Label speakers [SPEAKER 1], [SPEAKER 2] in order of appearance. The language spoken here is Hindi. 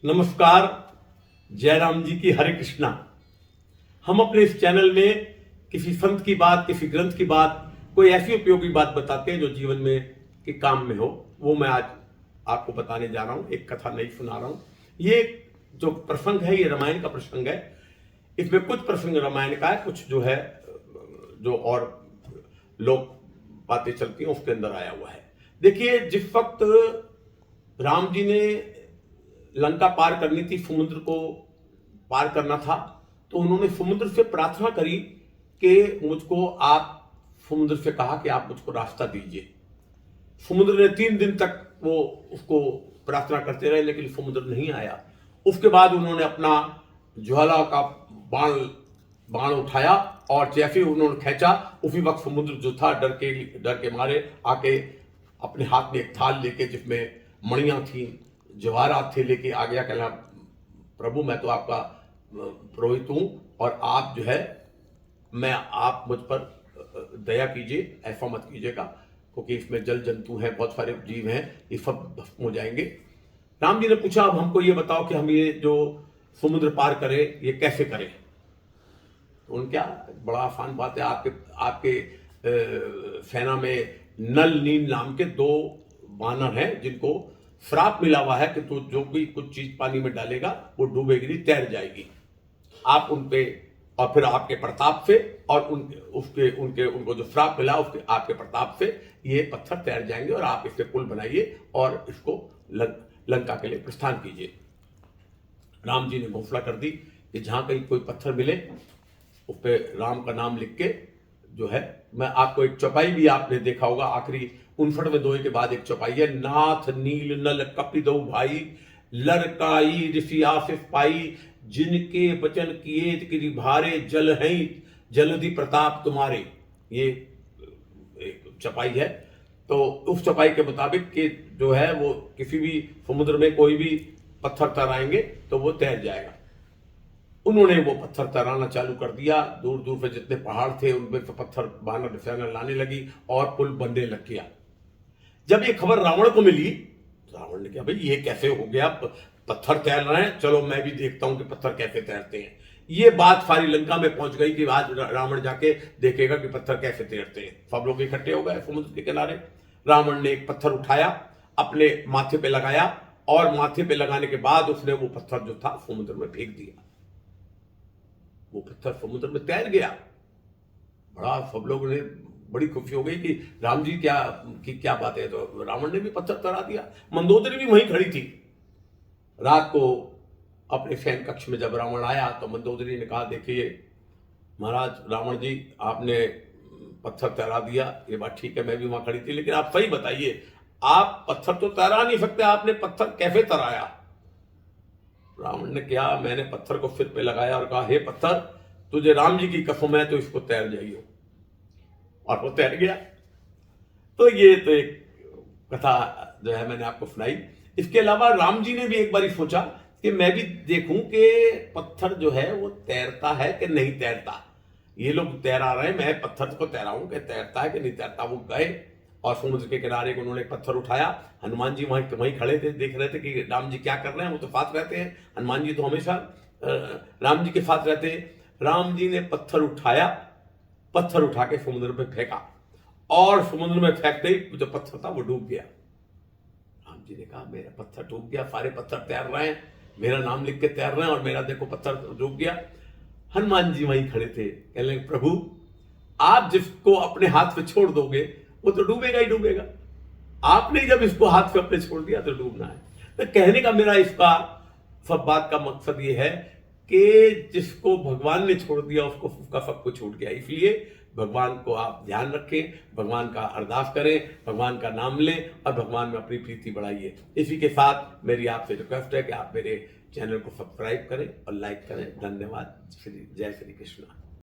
[SPEAKER 1] नमस्कार। जय राम जी की हरे कृष्णा। हम अपने इस चैनल में किसी संत की बात, किसी ग्रंथ की बात, कोई ऐसी उपयोगी बात बताते हैं जो जीवन में के काम में हो। वो मैं आज आपको बताने जा रहा हूं। एक कथा नहीं सुना रहा हूं। ये जो प्रसंग है ये रामायण का प्रसंग है। इसमें कुछ प्रसंग रामायण का है, कुछ जो है जो और लोग बातें चलती हैं उसके अंदर आया हुआ है। देखिए, जिस वक्त राम जी ने लंका पार करनी थी, समुद्र को पार करना था, तो उन्होंने समुद्र से प्रार्थना करी कि मुझको आप, समुद्र से कहा कि आप मुझको रास्ता दीजिए। समुद्र ने 3 दिन तक वो उसको प्रार्थना करते रहे, लेकिन समुद्र नहीं आया। उसके बाद उन्होंने अपना ज्वाला का बाण उठाया और जैसे ही उन्होंने खींचा, उसी वक्त समुद्र जो था डर के मारे आके अपने हाथ में एक थाल लेके जिसमें मणियां थी, जवाहरात थे, लेके आ गया। कहना, प्रभु मैं तो आपका पुरोहित हूं और आप जो है, मैं आप मुझ पर दया कीजिए, ऐसा मत कीजिएगा, क्योंकि इसमें जल जंतु हैं, बहुत सारे जीव हैं, ये सब भस्म हो जाएंगे। राम जी ने पूछा, अब हमको ये बताओ कि हम ये जो समुद्र पार करें ये कैसे करें। तो उन क्या, बड़ा आसान बात है। आपके आपके सेना में नल नील नाम के 2 वानर हैं जिनको श्राप मिला हुआ है कि तू जो भी कुछ चीज पानी में डालेगा वो डूबेगी नहीं, तैर जाएगी। आप उन पे, और फिर आपके प्रताप से और उनको जो श्राप मिला उसके आपके प्रताप से ये पत्थर तैर जाएंगे और आप इससे पुल बनाइए और इसको लंका के लिए प्रस्थान कीजिए। राम जी ने घोषणा कर दी कि जहां कहीं कोई पत्थर मिले उस पर राम का नाम लिख के जो है, मैं आपको एक चौपाई भी आपने देखा होगा, आखिरी 59वें दोहे के बाद एक चौपाई है, नाथ नील नल कपिदो भाई, लरकाई ऋषि आसिफ पाई, जिनके वचन किए गिरि भारे, जल है जलधि प्रताप तुम्हारे। ये एक चौपाई है। तो उस चौपाई के मुताबिक कि जो है वो किसी भी समुद्र में कोई भी पत्थर तराएंगे तो वो तैर जाएगा। उन्होंने वो पत्थर तराना चालू कर दिया। दूर दूर पे जितने पहाड़ थे उनमें से पत्थर वानर सेना लाने लगी और पुल बनने लग गया। जब ये खबर रावण को मिली, रावण ने कहा, भाई ये कैसे हो गया, पत्थर तैर रहे हैं, चलो मैं भी देखता हूं कि पत्थर कैसे तैरते हैं। ये बात सारी लंका में पहुंच गई कि आज रावण जाके देखेगा कि पत्थर कैसे तैरते हैं। सब लोग इकट्ठे हो गए समुद्र के किनारे। रावण ने एक पत्थर उठाया, अपने माथे पे लगाया और माथे पे लगाने के बाद उसने वो पत्थर जो था समुद्र में फेंक दिया। वो पत्थर समुद्र में तैर गया। बड़ा सब लोगों ने बड़ी खुशी हो गई कि राम जी क्या बात है। तो रावण ने भी पत्थर तरा दिया। मंदोदरी भी वहीं खड़ी थी। रात को अपने शयन कक्ष में जब रावण आया तो मंदोदरी ने कहा, देखिए महाराज रावण जी, आपने पत्थर तैरा दिया, ये बात ठीक है, मैं भी वहां खड़ी थी, लेकिन आप सही बताइए, आप पत्थर तो तैरा नहीं सकते, आपने पत्थर कैसे तराया। रावण ने कहा, मैंने पत्थर को सिर पे लगाया और कहा, हे पत्थर, तुझे राम जी की कसम है तो इसको तैर जाइयो, और वो तैर गया। तो ये तो एक कथा जो है मैंने आपको सुनाई। इसके अलावा राम जी ने भी एक बार सोचा कि मैं भी देखूं कि पत्थर जो है वो तैरता है कि नहीं तैरता। ये लोग तैरा रहे हैं, मैं पत्थर को तैराऊं कि तैरता है कि नहीं तैरता। वो गए और समुद्र के किनारे उन्होंने एक पत्थर उठाया। हनुमान जी वहीं खड़े थे, देख रहे थे कि राम जी क्या कर रहे हैं। वो तो साथ रहते हैं, हनुमान जी तो हमेशा राम जी के साथ रहते हैं। राम जी ने पत्थर उठाया, पत्थर उठा के समुद्र में फेंका और समुद्र में फेंकते ही जो पत्थर था वो डूब गया। राम जी ने कहा, मेरा पत्थर डूब गया, सारे पत्थर तैर रहे हैं, मेरा नाम लिख के तैर रहे हैं और मेरा देखो पत्थर डूब गया। हनुमान जी वहीं खड़े थे, कह रहे, प्रभु आप जिसको अपने हाथ पे छोड़ दोगे वो तो डूबेगा ही डूबेगा, आपने जब इसको हाथ से अपने छोड़ दिया तो डूबना है। तो कहने का मेरा इसका सब बात का मकसद ये है कि जिसको भगवान ने छोड़ दिया उसका सब कुछ छूट गया। इसलिए भगवान को आप ध्यान रखें, भगवान का अरदास करें, भगवान का नाम लें और भगवान में अपनी प्रीति बढ़ाइए। इसी के साथ मेरी आपसे रिक्वेस्ट है कि आप मेरे चैनल को सब्सक्राइब करें और लाइक करें। धन्यवाद। जय श्री कृष्ण।